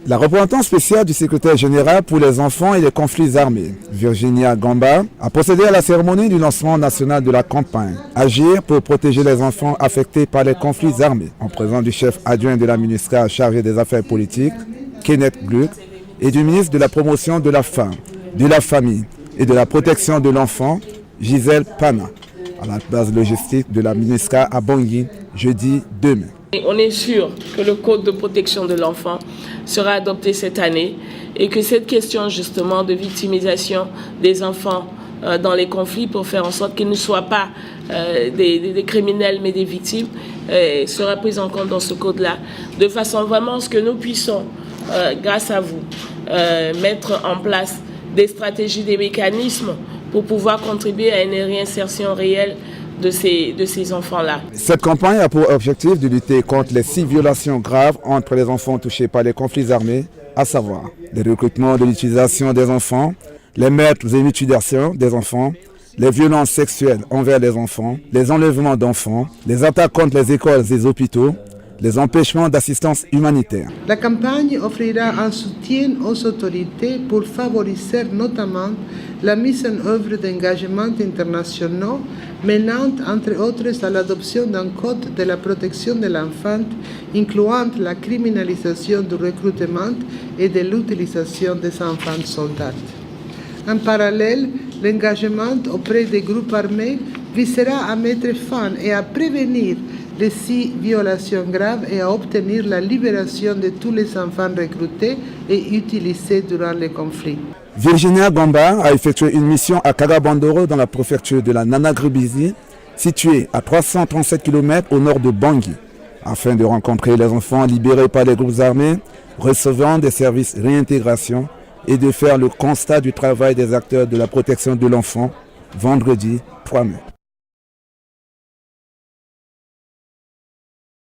La représentante spéciale du secrétaire général pour les enfants et les conflits armés, Virginia Gamba, a procédé à la cérémonie du lancement national de la campagne « Agir pour protéger les enfants affectés par les conflits armés » en présence du chef adjoint de la MINUSCA chargé des affaires politiques, Kenneth Gluck, et du ministre de la promotion de la femme, de la famille et de la protection de l'enfant, Gisèle Pana, à la base logistique de la MINUSCA à Bangui, jeudi 2 mai. On est sûr que le code de protection de l'enfant sera adopté cette année et que cette question justement de victimisation des enfants dans les conflits pour faire en sorte qu'ils ne soient pas des criminels mais des victimes sera prise en compte dans ce code-là, de façon vraiment à ce que nous puissions, grâce à vous, mettre en place des stratégies, des mécanismes pour pouvoir contribuer à une réinsertion réelle de ces enfants-là. Cette campagne a pour objectif de lutter contre les 6 violations graves entre les enfants touchés par les conflits armés, à savoir le recrutement de l'utilisation des enfants, les meurtres et mutilations des enfants, les violences sexuelles envers les enfants, les enlèvements d'enfants, les attaques contre les écoles et les hôpitaux, les empêchements d'assistance humanitaire. La campagne offrira un soutien aux autorités pour favoriser notamment la mise en œuvre d'engagements internationaux menant entre autres à l'adoption d'un code de la protection de l'enfant incluant la criminalisation du recrutement et de l'utilisation des enfants soldats. En parallèle, l'engagement auprès des groupes armés visera à mettre fin et à prévenir les 6 violations graves et à obtenir la libération de tous les enfants recrutés et utilisés durant les conflits. Virginia Gamba a effectué une mission à Kagabandoro dans la préfecture de la Nana-Gribizi, située à 337 km au nord de Bangui, afin de rencontrer les enfants libérés par les groupes armés, recevant des services réintégration et de faire le constat du travail des acteurs de la protection de l'enfant vendredi 3 mai.